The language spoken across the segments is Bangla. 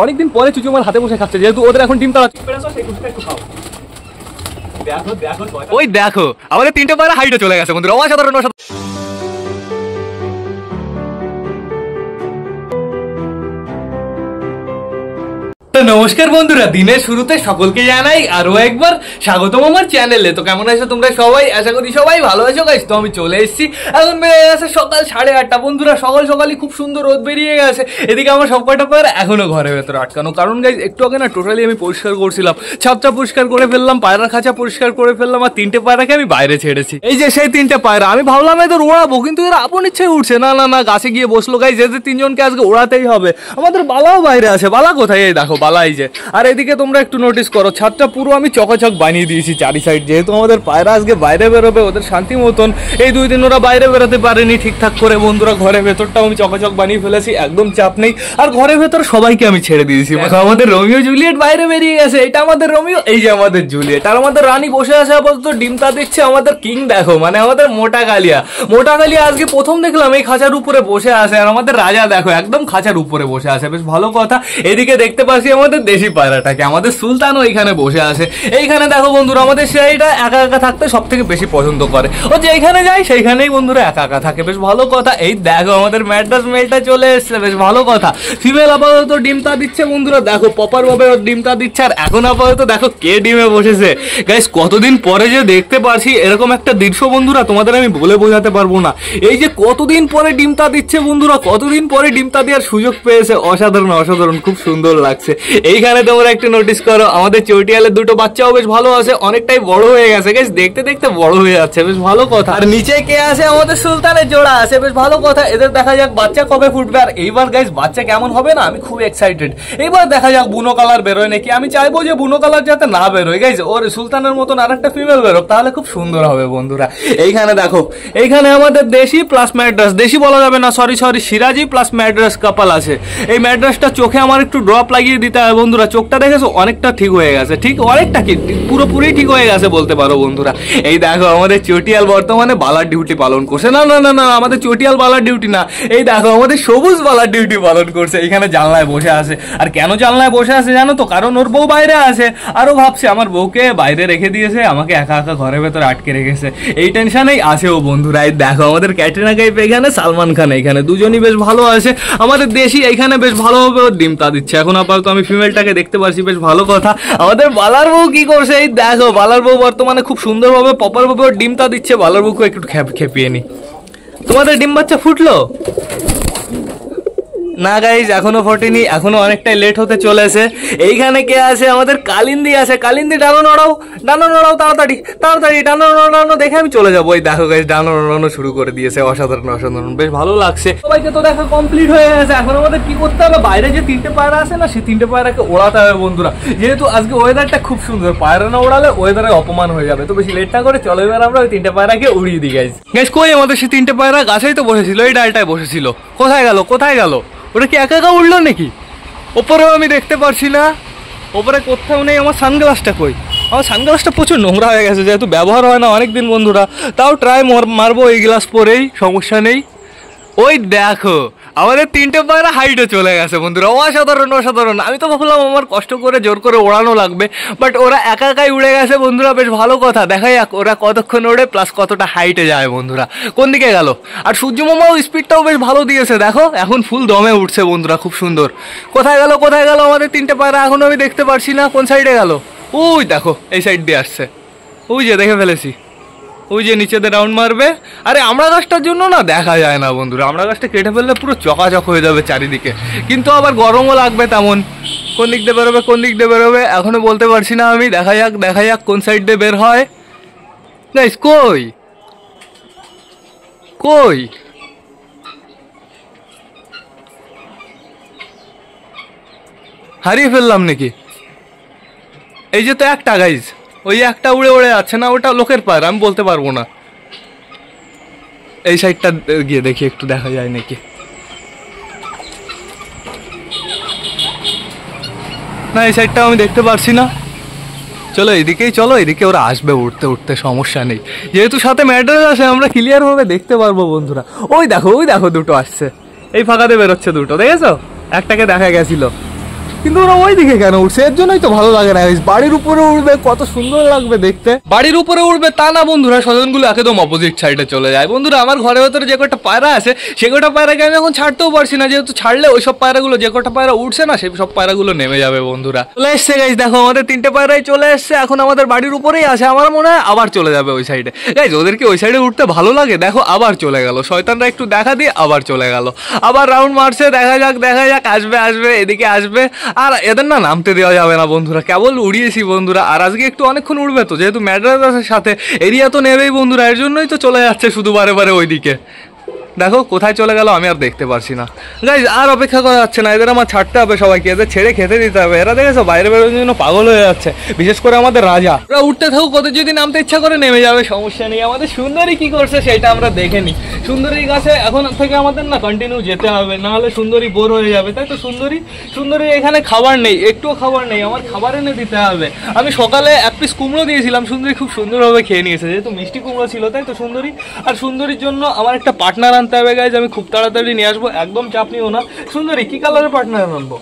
অনেকদিন পরে চুচু আমার হাতে বসে খাচ্ছে, যেহেতু ওদের এখন ডিম তারা ওই দেখো আমাদের 3টে পায়রা হাইটে চলে গেছে বন্ধুরা, অসাধারণ অসাধারণ। নমস্কার বন্ধুরা, দিনের শুরুতে সকলকে জানাই আরো একবার স্বাগতম আমার চ্যানেলে। তো কেমন আছো তোমরা সবাই? আশা করি সবাই ভালো আছো গাইস। তো আমি চলে এসেছি, এখন বেরিয়ে গেছে সকাল 8:30 বন্ধুরা। সকালই খুব সুন্দর রোদ বেরিয়ে গেছে। এদিকে আমার সব কয়টা পায়রা এখনো ঘরের ভেতরে আটকানো, কারণ গাইস একটু আগে না টোটালি আমি পরিষ্কার করছিলাম, ছাদটা পরিষ্কার করে ফেললাম, পায়রার খাঁচা পরিষ্কার করে ফেললাম, আর 3টে পায়রাকে আমি বাইরে ছেড়েছি। এই যে সেই 3টে পায়রা, আমি ভাবলাম এদের ওড়াবো, কিন্তু এরা আপন ইচ্ছায় উঠছে না, গাছে গিয়ে বসলো গাইস। এদের 3জনকে আজকে ওড়াতেই হবে। আমাদের বালাও বাইরে আছে। বালা কোথায়? এই দেখো বালা এই যে। আর এদিকে তোমরা একটু নোটিস করো, ছাদটা পুরো আমি চকাচক বানিয়ে দিয়েছি চারি সাইড, যেহেতু আমাদের পায়রা আজকে বাইরে বেরোবে ওদের শান্তি মতন। এই 2 দিন ওরা বাইরে বেরোতে পারেনি ঠিকঠাক করে বন্ধুরা। ঘরের ভেতরটাও আমি চকাচক বানিয়ে ফেলেছি, একদম চাপ নেই। আর ঘরের ভেতর সবাইকে আমি ছেড়ে দিয়েছি। আমাদের রোমিও জুলিয়েট বাইরে বেরিয়ে গেছে। এটা আমাদের রোমিও, এই যে আমাদের জুলিয়েট। আর আমাদের রানী বসে আছে আপাতত ডিমটা দিচ্ছে। আমাদের কিং দেখো, মানে আমাদের মোটা কালিয়া আজকে প্রথম দেখলাম এই খাঁচার উপরে বসে আছে। আর আমাদের রাজা দেখো একদম খাঁচার উপরে বসে আছে, বেশ ভালো কথা। এদিকে দেখতে পাচ্ছি আমাদের দেশি পায়রাটাকে, আমাদের সুলতানও এখানে বসে আছে। এইখানে দেখো বন্ধুরা, আমাদের সেইটা একা একা থাকতে সব থেকে বেশি পছন্দ করে। ও যেখানে যায় সেইখানেই বন্ধুরা একা একা থাকে, বেশ ভালো কথা। এই দেখো আমাদের ম্যাড্রাস মেলটা চলে এসছে, বেশ ভালো কথা। ফিমেল আপাতত ডিমটা দিচ্ছে বন্ধুরা, দেখো প্রপার ভাবে ডিমটা দিচ্ছে। আর এখন আপাতত দেখো কে ডিমে বসেছে গাইস। কতদিন পরে যে দেখতে পারছি এরকম একটা দৃশ্য বন্ধুরা, তোমাদের আমি বলে বোঝাতে পারবো না। এই যে কতদিন পরে ডিমটা দিচ্ছে বন্ধুরা, কতদিন পরে ডিমটা দেওয়ার সুযোগ পেয়েছে, অসাধারণ খুব সুন্দর লাগছে। এইখানে তোমরা একটু নোটিস করো, আমাদের চটিয়ালের 2টো বাচ্চাও বেশ ভালো আছে, অনেকটাই বড় হয়ে গেছে গাইস, দেখতে দেখতে বড় হয়ে যাচ্ছে, বেশ ভালো কথা। আর নিচে কে আছে? আমাদের সুলতানের জোড়া আছে, বেশ ভালো কথা। এদের দেখা যাক বাচ্চা কবে ফুটবে। আর এইবার গাইস বাচ্চা কেমন হবে না, আমি খুব এক্সাইটেড। এইবার দেখা যাক বুনো কালার বেরোয় নাকি। আমি চাইবো যে বুনো কালার যাতে না বেরোয় গাইস, ওর সুলতানের মতন আরেকটা ফিমেল বেরোক, তাহলে খুব সুন্দর হবে বন্ধুরা। এইখানে দেখো, এইখানে আমাদের দেশি প্লাস ম্যাড্রাস, দেশি বলা যাবে না, সরি সিরাজি প্লাস ম্যাড্রাস কাপাল আছে। এই ম্যাড্রাসটা চোখে আমার একটু ড্রপ লাগিয়ে দিতে হবে বন্ধুরা। চোখটা দেখেছো অনেকটা ঠিক হয়ে গেছে, ঠিক অনেকটা কি পুরোপুরি ঠিক হয়ে গেছে বলতে পারো বন্ধুরা। এই দেখো আমাদের চটিয়াল বর্তমানে বালার ডিউটি পালন করছে। না আমাদের চটিয়াল বালার ডিউটি না, এই দেখো আমাদের সবুজ বালার ডিউটি পালন করছে। এখানে জানলায় বসে আছে। আর কেন জানলায় বসে আছে জানো তো? কারণ ওর বউ বাইরে আছে, আরো ভাবছে আমার বউকে বাইরে রেখে দিয়েছে, আমাকে একা একা ঘরের ভেতরে আটকে রেখেছে, এই টেনশনেই আছে ও বন্ধুরা। এই দেখো আমাদের ক্যাটরিনা কাইফ এখানে, সালমান খান এখানে, দুজনই বেশ ভালো আছে। আমাদের দেশি এইখানে বেশ ভালোভাবে ওর ডিমটা দিচ্ছে। এখন আপাতত আমি ফিমেলটাকে দেখতে পাচ্ছি, বেশ ভালো কথা। আমাদের বালার বউ কি করছে? এই দেখো বালার বউ বর্তমানে খুব সুন্দরভাবে প্রপার ভাবে ওর ডিমটা দিচ্ছে। বালার বউকে একটু খেপিয়ে নি। তোমাদের ডিম বাচ্চা ফুটলো না গাইজ? এখনো ফোটেনি, এখনো অনেকটাই লেট হতে চলেছে। এইখানে কে আছে? আমাদের কালিন্দি আছে। কালিন্দি ডানো নড়াও তাড়াতাড়ি ডানো নড়ানো দেখে আমি চলে যাবো। এই দেখো গাইজ ডানো নড়ানো শুরু করে দিয়েছে, অসাধারণ বেশ ভালো লাগছে। সবাইকে তো দেখা কমপ্লিট হয়ে গেছে। এখন আমাদের কি করতে হবে? বাইরে যে 3টে পায়রা আছে না, সেই 3টে পায়রাকে ওড়াতে হবে বন্ধুরা। যেহেতু আজকে ওয়েদারটা খুব সুন্দর, পায়রা না ওড়ালে ওয়েদারে অপমান হয়ে যাবে। তো বেশি লেট না করে চলো এবার আমরা ওই 3টে পায়রাকে উড়িয়ে দিই গাইজ। কই আমাদের সেই 3টে পায়রা? গাছেই তো বসেছিল, এই ডালটায় বসেছিল। কোথায় গেল? ওটা কি একা একা উঠলো নাকি? ওপরেও আমি দেখতে পারছি না, ওপরে কোথাও নেই। আমার সানগ্লাসটা কই? আমার সানগ্লাসটা প্রচুর নোংরা হয়ে গেছে, যেহেতু ব্যবহার হয় না অনেকদিন বন্ধুরা। তাও ট্রাই মারবো এই গ্লাস পরেই, সমস্যা নেই। ওই দেখো আমাদের 3টে পায়রা হাইটে চলে গেছে বন্ধুরা, অসাধারণ। আমি তো ভাবলাম আমার কষ্ট করে জোর করে ওড়ানো লাগবে, বাট ওরা একা একাই উড়ে গেছে বন্ধুরা, বেশ ভালো কথা। দেখা যাক ওরা কতক্ষণ ওড়ে, প্লাস কতটা হাইটে যায় বন্ধুরা। কোন দিকে গেল? আর সূর্য মামাও স্পিডটাও বেশ ভালো দিয়েছে, দেখো এখন ফুল দমে উঠছে বন্ধুরা, খুব সুন্দর। কোথায় গেল আমাদের 3টে পায়রা? এখনো আমি দেখতে পারছি না। কোন সাইডে গেল? ওই দেখো এই সাইড দিয়ে আসছে, ওই যে দেখে ফেলেছি, ওই যে নিচেতে রাউন্ড মারবে। আরে আমরা গাছটার জন্য না দেখা যায় না বন্ধুরা, আমরা গাছটা কেটে ফেললে পুরো চকাচক হয়ে যাবে চারিদিকে, কিন্তু আবার গরমও লাগবে তেমন। কোন দিক দিয়ে বেরোবে এখনো বলতে পারছি না আমি। দেখা যাক কোন সাইড দিয়ে বের হয় গাইস। কই হারিয়ে ফেললাম নাকি? এই যে তো একটা গাইস, ওই একটা উড়ে যাচ্ছে না, ওটা লোকের পায়রা, আমি বলতে পারবো না। এই সাইডটা গিয়ে দেখি একটু দেখা যায় নাকি। না এই সাইডটাও আমি দেখতে পারছি না। চলো এদিকে ওরা আসবে উঠতে, সমস্যা নেই। যেহেতু সাথে ম্যাড্রাস আছে আমরা ক্লিয়ার ভাবে দেখতে পারবো বন্ধুরা। ওই দেখো 2টো আসছে, এই ফাঁকাতে বেরোচ্ছে 2টো, দেখেছো? একটাকে দেখা গেছিল। কিন্তু ওরা ওই দিকে কেন উঠছে? এর জন্যই তো ভালো লাগে না। বাড়ির উপরে উঠবে কত সুন্দর লাগবে দেখতে। বাড়ির উপরে উঠবে তা না বন্ধুরা, স্বজনগুলো একদম অপোজিট সাইডে চলে যায়। বন্ধুরা আমার ঘরের ভেতরে যে কটা পায়রা আছে সে কটা পায়রাকে আমি এখন ছাড়তেও পারছি না, যেহেতু ছাড়লে ওই সব পায়রাগুলো যে কটা পায়রা উঠছে না সেই সব পায়রাগুলো নেমে যাবে। বন্ধুরা চলে এসছে গাইজ, দেখো আমাদের 3টে পায়রাই চলে এসছে, এখন আমাদের বাড়ির উপরেই আছে। আমার মনে হয় আবার চলে যাবে ওই সাইডে। গাইজ ওদেরকে ওই সাইডে উঠতে ভালো লাগে, দেখো আবার চলে গেল। শয়তানরা একটু দেখা দিয়ে আবার চলে গেল, আবার রাউন্ড মারছে। দেখা যাক আসবে এদিকে আসবে। আর এদের না নামতে দেওয়া যাবে না বন্ধুরা, কেবল উড়িয়েছি বন্ধুরা। আর আজকে একটু অনেকক্ষণ উড়বে তো, যেহেতু ম্যাড্রাসের সাথে এরিয়া তো নেবেই বন্ধুরা, এর জন্যই তো চলে যাচ্ছে শুধু বারে বারে ওইদিকে। দেখো কোথায় চলে গেল আমি আর দেখতে পারছি না। গাইজ আর অপেক্ষা করা যাচ্ছে না, এদের আমার ছাড়তে হবে সবাইকে, এদের ছেড়ে খেতে দিতে হবে। এরা দেখেছো বাইরে বেরোনোর জন্য পাগল হয়ে যাচ্ছে, বিশেষ করে আমাদের রাজা। ওরা উঠতে থাকুক, ওদের যদি নামতে ইচ্ছা করে নেমে যাবে, সমস্যা নেই। আমাদের সুন্দরী কি করছে সেটা আমরা দেখে নিই। সুন্দরী গাছে এখন থেকে আমাদের না কন্টিনিউ যেতে হবে, নাহলে সুন্দরী বোর হয়ে যাবে। তাই তো সুন্দরী এখানে খাবার নেই, একটুও খাবার নেই, আমার খাবার এনে দিতে হবে। আমি সকালে 1 পিস কুমড়ো দিয়েছিলাম, সুন্দরী খুব সুন্দরভাবে খেয়ে নিয়েছে, যেহেতু মিষ্টি কুমড়ো ছিল। তাই তো সুন্দরী, আর সুন্দরীর জন্য আমার একটা পার্টনার আনতে হবে গাইজ, আমি খুব তাড়াতাড়ি নিয়ে আসবো, একদম চাপ নিও না। সুন্দরী কি কালারের পার্টনার আনবো?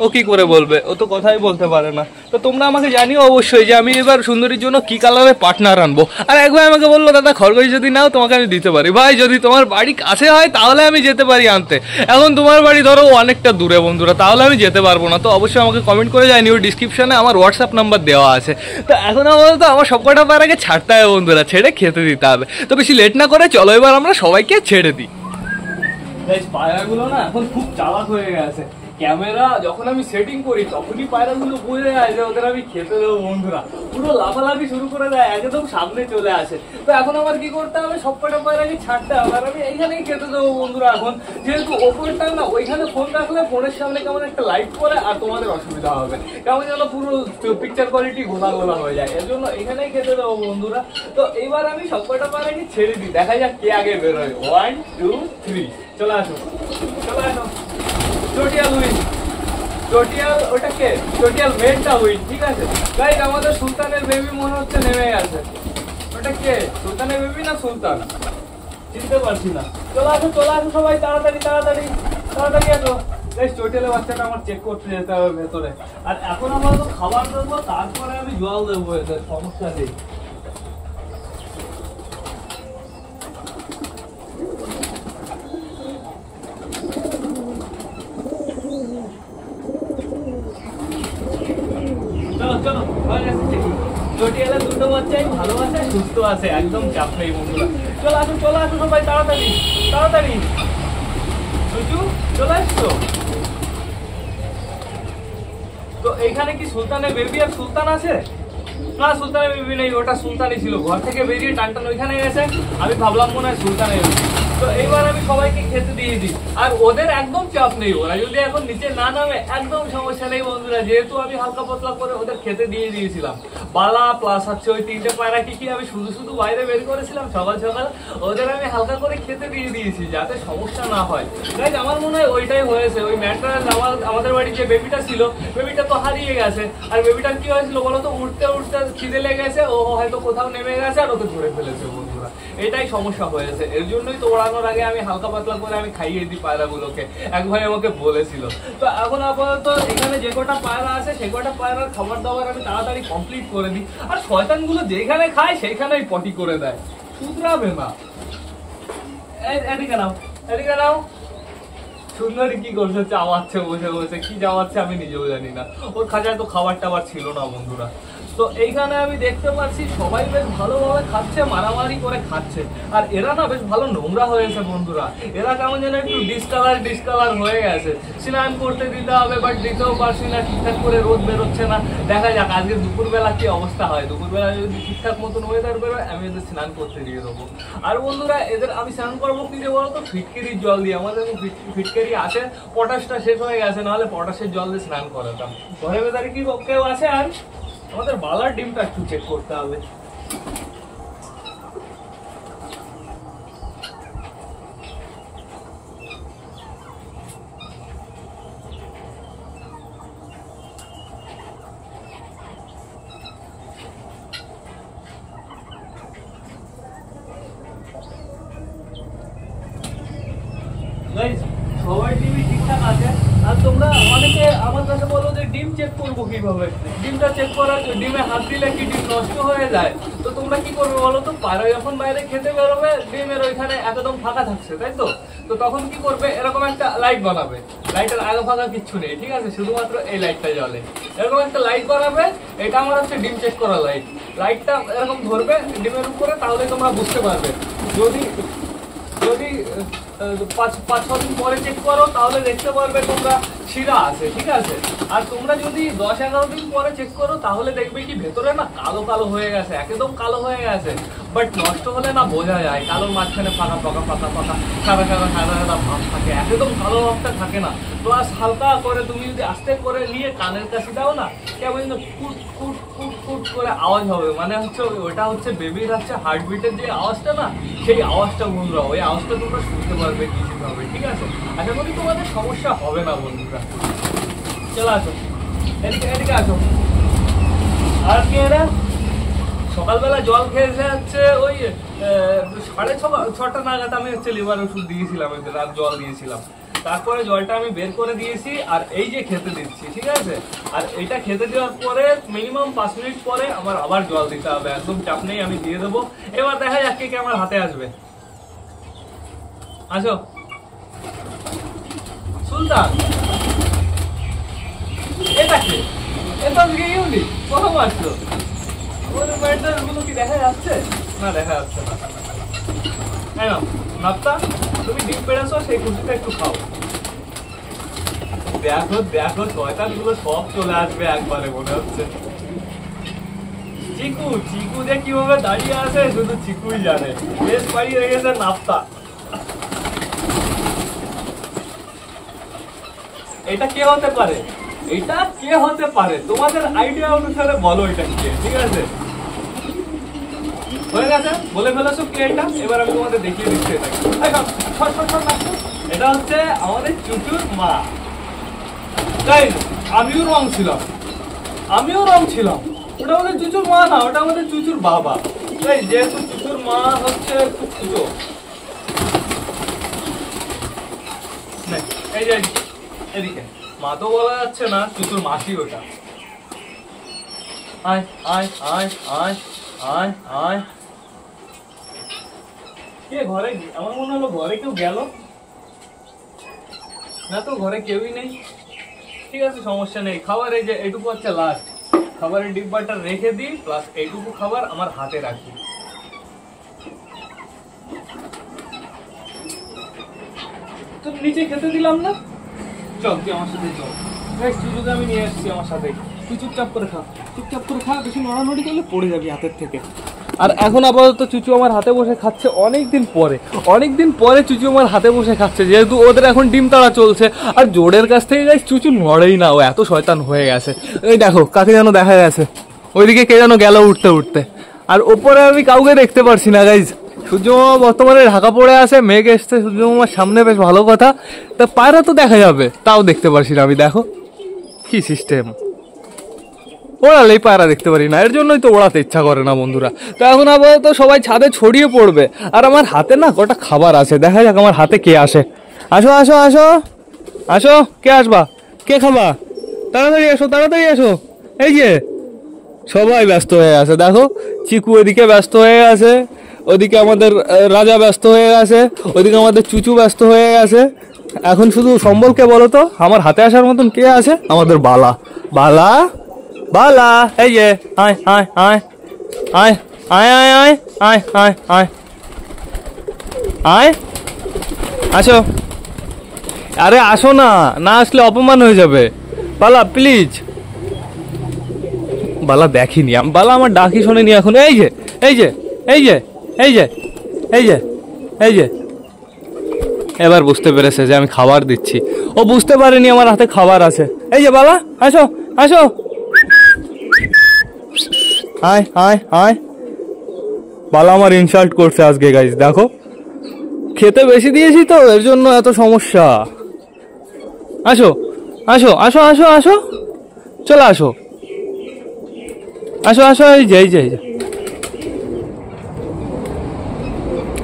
ও কি করে বলবে, ও তো কথাই বলতে পারে না। তো তোমরা আমাকে জানিও অবশ্যই যে আমি এবার সুন্দরীর জন্য কি কালারের পার্টনার আনবো। আর এক ভাই আমাকে বললো দাদা খরগোশ যদি নাও তোমাকে আমি দিতে পারি। ভাই যদি তোমার বাড়ি কাছে হয় তাহলে আমি যেতে পারি আনতে, এখন তোমার বাড়ি ধরো অনেকটা দূরে বন্ধুরা, তাহলে আমি যেতে পারবো না। তো অবশ্যই আমাকে কমেন্ট করে জানিও, ডিসক্রিপশনে আমার হোয়াটসঅ্যাপ নাম্বার দেওয়া আছে। তো এখন আপাতত আমার সবকটা পায়রাকে ছাড়তে হবে বন্ধুরা, ছেড়ে খেতে দিতে হবে। তো বেশি লেট না করে চলো এবার আমরা সবাইকে ছেড়ে দিই। পায়রাগুলো না এখন খুব চালাক হয়ে গেছে। ক্যামেরা যখন আমি সেটিং করি তখনই পায়রাগুলো বুঝে যায় যে ওদের আমি খেতে দেবো বন্ধুরা, পুরো লাফালাফি শুরু করে দেয়, একদম সামনে চলে আসে। তো এখন আমার কি করতে হবে, সবকটা পায়রাকে ছাড়তে হবে, আর আমি এইখানেই খেতে দেবো বন্ধুরা। এখন যেহেতু ওপরটা না, ওইখানে ফোন রাখলে ফোনের সামনে কেমন একটা লাইট পরে আর তোমাদের অসুবিধা হবে, কেমন যেন পুরো পিকচার কোয়ালিটি গোলা গোলা হয়ে যায়, এর জন্য এখানেই খেতে দেবো বন্ধুরা। তো এইবার আমি সবকটা পায়রাকে ছেড়ে দিই, দেখা যাক কে আগে বেরোয়। 1 2 3 চলে আসো। চটিয়াল উইন, চটিয়াল ওটাকে চটিয়াল মেনটা উইন, ঠিক আছে গাইস। আমাদের সুলতানের বেবি মনে হচ্ছে নেমে গেছে। ওটা কে, সুলতানের বেবি না সুলতান, চিনতে পারছি না। চলে আসো সবাই, তাড়াতাড়ি আসো গাইস। চটিয়ালের বাচ্চাটা আমার চেক করতে যেতে হবে ভেতরে। আর এখন আমরা তো খাবার দেবো, তারপরে আমি জল দেবো, এদের সমস্যা নেই। চলো চটিয়ালের দুটো বাচ্চাই ভালো আছে, সুস্থ আছে, একদম চাপ নেই বন্ধুরা। চলে আসো সবাই, তাড়াতাড়ি। চলে আসছো? তো এইখানে কি সুলতানের বেবি আর সুলতান আছে? না সুলতানের বেবি নেই, ওটা সুলতানই ছিল, ঘর থেকে বেরিয়ে টানটান ওইখানে গেছে। আমি ভাবলাম মনে হয় সুলতানের বেবি। তো এইবার আমি সবাইকে খেতে দিয়ে দিই, আর ওদের একদম চাপ নেই, ওরা যদি এখন নিচে না নামে একদম সমস্যা নেই বন্ধুরা, যেহেতু আমি হালকা পাতলা করে ওদের খেতে দিয়ে দিয়েছিলাম। বালা প্লাস হচ্ছে ওই 3টে পায়রা কি আমি শুধু বাইরে বের করেছিলাম সকাল ওদের আমি হালকা করে খেতে দিয়ে দিয়েছি, যাতে সমস্যা না হয়। গাইজ আমার মনে হয় ওইটাই হয়েছে। ওই ম্যাট্রাস আমাদের বাড়ি যে বেবিটা ছিল, বেবিটা তো হারিয়ে গেছে। আর বেবিটার কি হয়েছিল বলতো, উঠতে খিদে লেগেছে, ও হয়তো কোথাও নেমে গেছে আর ওকে ধরে ফেলেছে বন্ধুরা, এটাই সমস্যা হয়েছে। এর জন্যই তো ওড়ানোর আগে আমি হালকা পাতলা করে আমি খাইয়ে দিই পায়রাগুলোকে, এক ভাই আমাকে বলেছিল। তো এখন আপাতত এখানে যে কটা পায়রা আছে সে কটা পায়রার খাবার দাবার আমি তাড়াতাড়ি কমপ্লিট করে দিই। আর শয়তানগুলো যেখানে খায় সেইখানেই পটি করে দেয়, শুধরাবে না। এদিকে নাও। সুন্দরী কি করছে, চাওয়াচ্ছে বসে কি চাওয়াচ্ছে আমি নিজেও জানি না, ওর খাঁচায় তো খাবার টাবার ছিল না বন্ধুরা। তো এইখানে আমি দেখতে পাচ্ছি সবাই বেশ ভালোভাবে খাচ্ছে, মারামারি করে খাচ্ছে। আর এরা না বেশ ভালো নোংরা হয়েছে বন্ধুরা, এরা কেমন যেন একটু ডিসকালার হয়ে গেছে। স্নান করতে দিতে হবে, বাট দিতেও পারছি না, ঠিকঠাক করে রোদ বেরোচ্ছে না। দেখা যাক আজকে দুপুরবেলা কি অবস্থা হয়, দুপুরবেলা যদি ঠিকঠাক মতন ওয়েদার বেরোয় আমি এদের স্নান করতে দিয়ে দেবো। আর বন্ধুরা এদের আমি স্নান করবো কি যে বলতো, ফিটকিরির জল দিয়ে। আমাদের ফিটকিরি আছে, পটাশটা শেষ হয়ে গেছে, নাহলে পটাশের জল দিয়ে স্নান করাতাম। ঘরে ভেতরে কি কেউ আছে? আর আমাদের বালার ডিমটা একটু চেক করতে হবে। সবার ডিমই ঠিকঠাক আছে। আর তোমরা অনেকে আমার কাছে বলো যে ডিম চেক করবো কিভাবে, ডিমটা চেক করার ডিমে হাত দিলে কি ডিম নষ্ট হয়ে যায়? তো তোমরা কি করবে বলো তো, পায়রা যখন বাইরে খেতে বেরোবে ডিমের ওইখানে একদম ফাঁকা থাকছে, তাই তো? তো তখন কি করবে, এরকম একটা লাইট বানাবে, লাইটের আগা ফাঁকা কিচ্ছু নেই, ঠিক আছে, শুধুমাত্র এই লাইটটা জ্বলে। এরকম একটা লাইট বানাবে, এটা আমার হচ্ছে ডিম চেক করা লাইট। লাইটটা এরকম ধরবে ডিমের উপরে, তাহলে তোমরা বুঝতে পারবে। যদি যদি 5-6 দিন পরে চেক করো তাহলে দেখতে পারবে তোমরা শিরা আছে, ঠিক আছে। আর তোমরা যদি 10-11 দিন পরে চেক করো তাহলে দেখবে কি ভেতরে না কালো কালো হয়ে গেছে, একদম কালো হয়ে গেছে। বাট নষ্ট হলে না বোঝা যায়, কালোর মাঝখানে ফাঁকা ফাঁকা ফাঁকা ফাঁকা সাদা সাদা সাদা সাদা ভাব থাকে, একদম কালো ভাবটা থাকে না। প্লাস হালকা করে তুমি যদি আস্তে করে নিয়ে কানের কাছে দাও না, কেমন ফুট ফুট ফুট ফুট করে আওয়াজ হবে, মানে হচ্ছে ওটা হচ্ছে বেবির হচ্ছে হার্টবিটের যে আওয়াজটা না, সেই আওয়াজটা বন্ধুরা, ওই আওয়াজটা তোমরা শুনতে পারবে নিশ্চিতভাবে, ঠিক আছে। আশা করি তোমাদের সমস্যা হবে না বন্ধুরা। চলো আসো, এদিকে এদিকে আসো। আর কি এরা সকালবেলা জল খেয়েছে হচ্ছে ওই 6:30 নাগাদ আমি হচ্ছে লিভার ওষুধ দিয়েছিলাম, রাত জল দিয়েছিলাম, তারপরে জলটা আমি বের করে দিয়েছি আর এই যে খেতে দিচ্ছি, ঠিক আছে। আর এইটা খেতে দেওয়ার পরে মিনিমাম 5 মিনিট পরে আমার আবার জল দিতে হবে, একদম চাপ নেই, আমি দিয়ে দেবো। এবার দেখা যাক কে আমার হাতে আসবে। আসো সুলতান, এটা কে? এটা আজকে ইউনিক প্রথম আসলো। ওদের ব্যান্ডার গুলো কি দেখা যাচ্ছে? না, দেখা যাচ্ছে না। হ্যাঁ নাপ্তা, তুমি ডিম পেড়েছো, সেই খুশিটা একটু খাও। দেখো দেখো শয়তান গুলো সব চলে আসবে একবারে মনে হচ্ছে। চিকু চিকু যে কিভাবে দাঁড়িয়ে আছে শুধু চিকুই জানে। বেশ বাড়িয়ে রেখেছে নাপ্তা। এটা কে হতে পারে? এটা কে হতে পারে তোমাদের আইডিয়া অনুসারে বলো এটা কে, ঠিক আছে। হয়ে গেছে, বলে ফেলেছো কে এটা। এবার আমি তোমাদের দেখিয়ে দিচ্ছি এটা হচ্ছে আমাদের চুচুর মা। তাই আমিও রং ছিলাম, ওটা আমাদের চুচুর মা না, ওটা আমাদের চুচুর বাবা। তাই যেহেতু চুচুর মা হচ্ছে খুব চুচো, এই যে এদিকে মা তো বলা যাচ্ছে না, চুচুর মাসি ওটা। আয় আয় আয় আয় আয় আয়। কে ঘরে? আমার মনে হলো ঘরে কেউ গেল না, তো ঘরে কেউই নেই, ঠিক আছে, সমস্যা নেই। খাবার এই যে এইটুকু হচ্ছে লাস্ট, খাবারের ডিব্বাটা রেখে দিই, প্লাস এইটুকু খাবার আমার হাতে রাখি। তো নিচে খেতে দিলাম না, চল তুই আমার সাথে চল। চুচুকে আমি নিয়ে এসেছি আমার সাথে, তুই চুপচাপ করে খা, বেশি নড়ানড়ি করলে পড়ে যাবি হাতের থেকে। আর এখন আপাতত চুচু আমার হাতে বসে খাচ্ছে, অনেকদিন পরে চুচু আমার হাতে বসে খাচ্ছে, যেহেতু ওদের এখন ডিম তাড়া চলছে। আর জোরের কাছ থেকে গাইস চুচু নড়েই না, ও এত শয়তান হয়ে গেছে। এই দেখো কাকে যেন দেখা গেছে, ওইদিকে কে যেন গেল উঠতে উঠতে। আর ওপরে আমি কাউকে দেখতে পারছি না গাইস, সূর্যমামা বর্তমানে ঢাকা পড়ে আছে, মেঘ এসছে সূর্যমামার সামনে, বেশ ভালো কথা। তা পায়রা তো দেখা যাবে, তাও দেখতে পারছি না আমি। দেখো কি সিস্টেম, ওড়ালেই পায়রা দেখতে পারি না, এর জন্যই তো ওড়াতে ইচ্ছা করে না বন্ধুরা। তো এখন আপাতত সবাই ছাদে ছড়িয়ে পড়বে। আর আমার হাতে না কটা খাবার আছে, দেখা যাক আমার হাতে কে আসে। আসো আসো আসো আসো, কে আসবা, কে খাবা, তাড়াতাড়ি এসো তাড়াতাড়ি এসো। এই যে সবাই ব্যস্ত হয়ে আছে, দেখো চিকু এদিকে ব্যস্ত হয়ে আছে, ওদিকে আমাদের রাজা ব্যস্ত হয়ে গেছে, ওদিকে আমাদের চুচু ব্যস্ত হয়ে গেছে। এখন শুধু সম্বলকে বলো তো আমার হাতে আসার মতন কে আছে? আমাদের বালা। বালা বালা, এই যে আয় আয় আয় আয় আয় আয় আয় আয় আয় আয় আয়, আসো। আরে আসো না, না আসলে অপমান হয়ে যাবে। বালা প্লিজ। বালা দেখিনি, বালা আমার ডাকি শোনেনি এখন। এই যে এই যে এই যে এই যে এই যে এই যে এবার বুঝতে পেরেছে যে আমি খাবার দিচ্ছি। ও বুঝতে পারেনি আমার হাতে খাবার আছে। এই যে বালা, আসো আসো, আয় আয় আয়। বালা আমার ইনসাল্ট করছে আজকে গাইস, দেখো খেতে বেশি দিয়েছি তো এর জন্য এত সমস্যা। আসো আসো আসো আসো আসো, চলো আসো আসো আসো। এই যে এই যে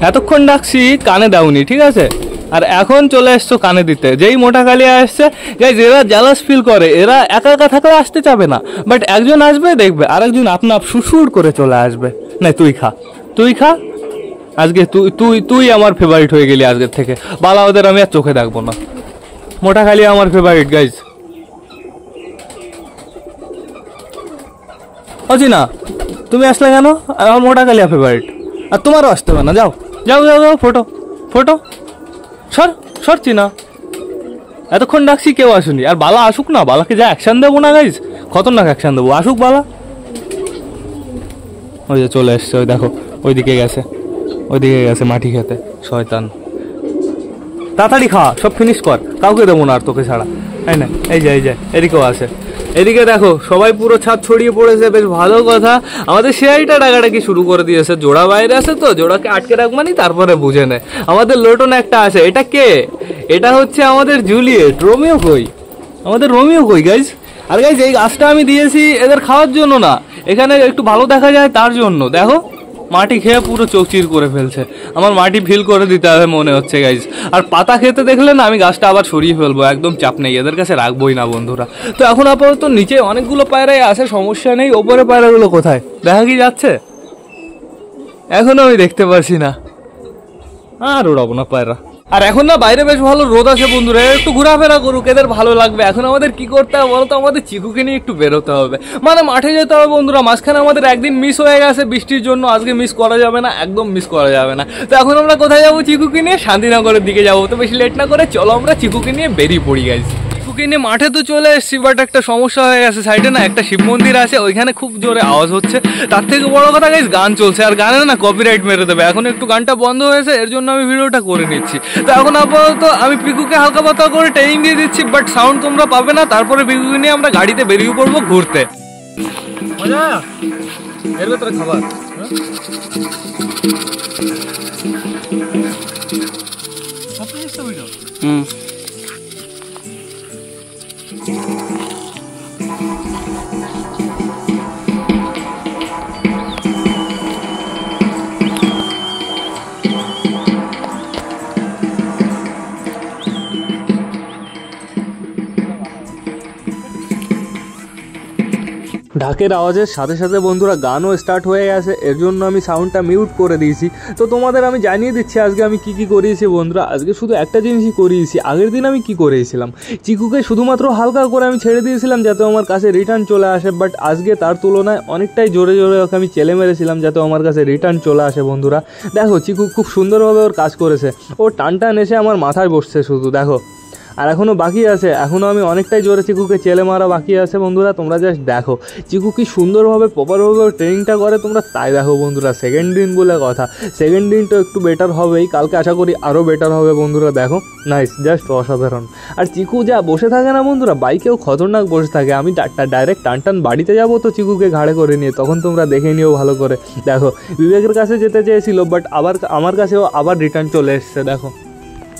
এতক্ষণ ডাকছি কানে দাওনি, ঠিক আছে। আর এখন চলে এসছো কানে দিতে। যেই মোটা কালিয়া আসছে গাইজ, এরা জ্যালাস ফিল করে, এরা একা একা থাকলে আসতে চাবে না, বাট একজন আসবে দেখবে আরেকজন আপনা আপ সুসুর করে চলে আসবে। না তুই খা, তুই খা, আজকে তুই তুই তুই আমার ফেভারিট হয়ে গেলি আজকের থেকে। বালা ওদের আমি আর চোখে দেখবো না। মোটা কালিয়া আমার ফেভারিট গাইজ। অজি না, তুমি আসলে কেন? আমার মোটা কালিয়া ফেভারিট, আর তোমারও আসতে হবে না। যাও যাও যাও যাও, ফটো ফটো, সর সর চিনা। এতক্ষণ ডাকছি কেউ আসুনি, আর বালা আসুক না, বালাকে যা অ্যাকশন দেবো না গাইজ, খতরনাক অ্যাকশন দেবো। আসুক বালা। ওই যে চলে এসছে, ওই দেখো ওইদিকে গেছে, ওইদিকে গেছে মাটি খেতে শয়তান। তাড়াতাড়ি খা, সব ফিনিশ কর, কাউকে দেবো না আর তোকে ছাড়া। তাই না? এই যে এই যে এদিকেও আছে, এদিকে দেখো সবাই পুরো ছাদ ছড়িয়ে পড়েছে, বেশ ভালো কথা। আমাদের শেয়ারিটা ডাকাডাকি শুরু করে দিয়েছে, জোড়া বাইরে আছে তো জোড়াকে আটকে রাখবানি, তারপরে বুঝে নেয়। আমাদের লোটন একটা আছে, এটা কে? এটা হচ্ছে আমাদের জুলিয়েট। রোমিও কই? আমাদের রোমিও কই গাইজ? আর গাইজ এই গাছটা আমি দিয়েছি এদের খাওয়ার জন্য না, এখানে একটু ভালো দেখা যায় তার জন্য। দেখো মাটি খেয়ে পুরো চৌচির করে ফেলছে, আমার মাটি ফিল করে দিতে হবে মনে হচ্ছে গাইজ। আর পাতা খেতে দেখলে না আমি গাছটা আবার সরিয়ে ফেলবো, একদম চাপ নেই, এদের কাছে রাখবোই না বন্ধুরা। তো এখন আপাতত নিচে অনেকগুলো পায়রাই আছে, সমস্যা নেই। ওপরে পায়রাগুলো কোথায় দেখা কি যাচ্ছে? এখনো আমি দেখতে পারছি না। আর ওড়াবো না পায়রা। আর এখন না বাইরে বেশ ভালো রোদ আছে বন্ধুরা, একটু ঘোরাফেরা করুক, এদের ভালো লাগবে। এখন আমাদের কি করতে হবে বলতো? আমাদের চিকুকে নিয়ে একটু বেরোতে হবে, মানে মাঠে যেতে হবে বন্ধুরা। মাঝখানে আমাদের একদিন মিস হয়ে গেছে বৃষ্টির জন্য, আজকে মিস করা যাবে না, একদম মিস করা যাবে না। তো এখন আমরা কোথায় যাবো? চিকুকে নিয়ে শান্তিনগরের দিকে যাবো। তো বেশি লেট না করে চলো আমরা চিকুকে নিয়ে বেরিয়ে পড়ি গাইজ। চিকুকে নিয়ে মাঠে তো চলে এসেছি, বাট একটা সমস্যা হয়ে গেছে। সাইডে না একটা শিব মন্দির আছে, ওইখানে খুব জোরে আওয়াজ হচ্ছে। তার থেকে বড় কথা গাইজ, গান চলছে, আর গানে না কপিরাইট মেরে দেবে। এখন একটু গানটা বন্ধ হয়েছে, এর জন্য আমি ভিডিওটা করে নিচ্ছি। তো এখন আপাতত আমি পিকুকে হালকা পাতলা করে ট্রেনিং দিয়ে দিচ্ছি, বাট সাউন্ড তোমরা পাবে না। তারপরে পিকুকে নিয়ে আমরা গাড়িতে বেরিয়ে পড়বো ঘুরতে। মজা এর ভেতরে খাবার। হুম, ঢাকের আওয়াজের সাথে সাথে বন্ধুরা গানও স্টার্ট হয়ে গেছে, এর জন্য আমি সাউন্ডটা মিউট করে দিয়েছি। তো তোমাদের আমি জানিয়ে দিচ্ছি আজকে আমি কি কি করিয়েছি বন্ধুরা। আজকে শুধু একটা জিনিসই করিয়েছি। আগের দিন আমি কি করেছিলাম, চিকুকে শুধুমাত্র হালকা করে আমি ছেড়ে দিয়েছিলাম যাতে আমার কাছে রিটার্ন চলে আসে, বাট আজকে তার তুলনায় অনেকটাই জোরে জোরে ওকে আমি চেলে মেরেছিলাম যাতে আমার কাছে রিটার্ন চলে আসে বন্ধুরা। দেখো চিকু খুব সুন্দরভাবে ওর কাজ করেছে, ও টান টান এসে আমার মাথায় বসছে শুধু, দেখো। আর এখনও বাকি আছে, এখনও আমি অনেকটাই জোরে চিকুকে চেলে মারা বাকি আছে বন্ধুরা। তোমরা জাস্ট দেখো চিকু কি সুন্দরভাবে প্রপারভাবে ট্রেনিংটা করে, তোমরা তাই দেখো বন্ধুরা। সেকেন্ড দিন বলে কথা, সেকেন্ড দিন তো একটু বেটার হবেই, কালকে আশা করি আরও বেটার হবে বন্ধুরা। দেখো নাইস, জাস্ট অসাধারণ। আর চিকু যা বসে থাকে না বন্ধুরা, বাইকেও খতরনাক বসে থাকে। আমি ডাইরেক্ট টান টান বাড়িতে যাবো তো চিকুকে ঘাড়ে করে নিয়ে, তখন তোমরা দেখে নিও ভালো করে। দেখো বিবেকের কাছে যেতে চেয়েছিল, বাট আবার আমার কাছেও আবার রিটার্ন চলে এসছে। দেখো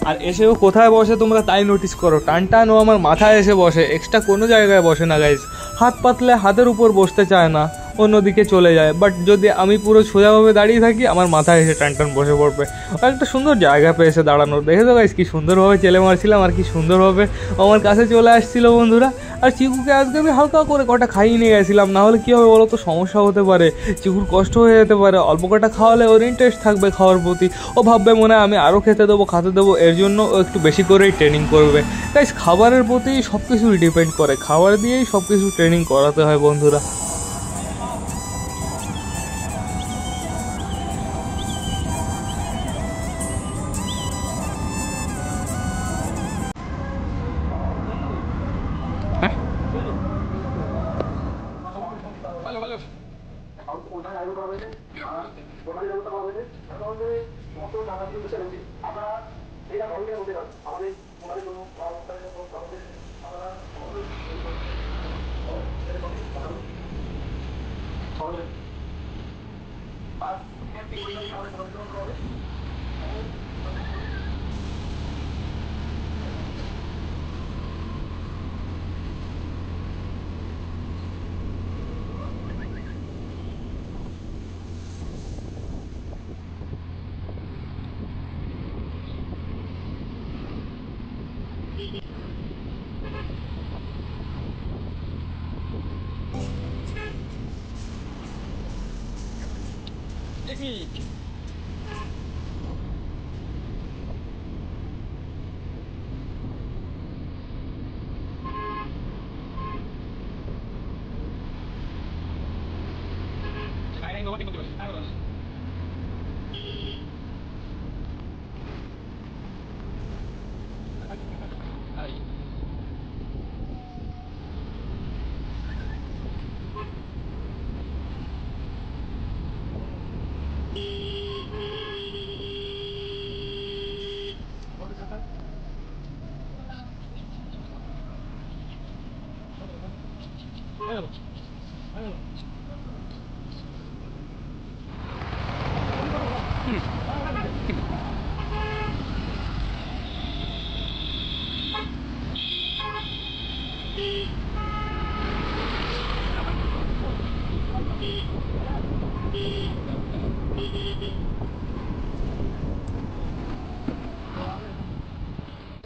আর এসেও কোথায় বসে তোমরা তাই নোটিস করো, টান টান ও আমার মাথায় এসে বসে, এক্সট্রা কোনো জায়গায় বসে না গাইজ। হাত পাতলে হাতের উপর বসতে চায় না, অন্যদিকে চলে যায়। বাট যদি আমি পুরো সোজাভাবে দাঁড়িয়ে থাকি, আমার মাথায় এসে টান টান বসে পড়বে। আর একটা সুন্দর জায়গা পেয়েছে দাঁড়ানোর, দেখে তো গাইজ কি সুন্দরভাবে চেলে মারছিলাম, আর কি সুন্দরভাবে আমার কাছে চলে আসছিল বন্ধুরা। আর চিকুকে আজকে আমি হালকা করে কটা খাইয়ে নিয়ে গেছিলাম, না হলে কী হবে বলো তো, সমস্যা হতে পারে, চিকুর কষ্ট হয়ে যেতে পারে। অল্প কটা খাওয়ালে ওর ইন্টারেস্ট থাকবে খাওয়ার প্রতি, ও ভাববে মনে হয় আমি আরও খেতে দেবো, এর জন্য ও একটু বেশি করেই ট্রেনিং করবে। গাইজ খাবারের প্রতি সব কিছুই ডিপেন্ড করে, খাবার দিয়েই সব কিছু ট্রেনিং করাতে হয় বন্ধুরা।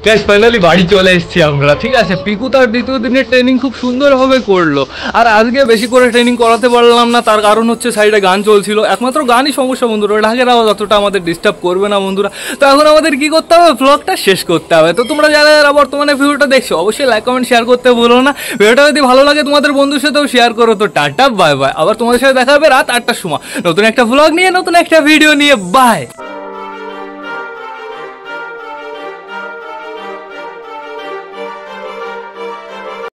গাইস ফাইনালি বাড়ি চলে এসেছি আমরা। ঠিক আছে, পিকু তার দ্বিতীয় দিনের ট্রেনিং খুব সুন্দরভাবে করলো, আর আজকে বেশি করে ট্রেনিং করাতে পারলাম না। তার কারণ হচ্ছে সাইডে গান চলছিল, একমাত্র গানই সমস্যা বন্ধুরা, ঢাকের আওয়াজ অতটা আমাদের ডিস্টার্ব করবে না বন্ধুরা। তো এখন আমাদের কি করতে হবে, ব্লগটা শেষ করতে হবে। তো তোমরা যারা যারা বর্তমানে ভিডিওটা দেখছো অবশ্যই লাইক কমেন্ট শেয়ার করতে ভুলো না। ভিডিওটা যদি ভালো লাগে তোমাদের বন্ধুর সাথেও শেয়ার করো। তো টাটা বাই বাই, আবার তোমাদের সাথে দেখা হবে রাত 8টার সময় নতুন একটা ব্লগ নিয়ে, নতুন একটা ভিডিও নিয়ে। বাই।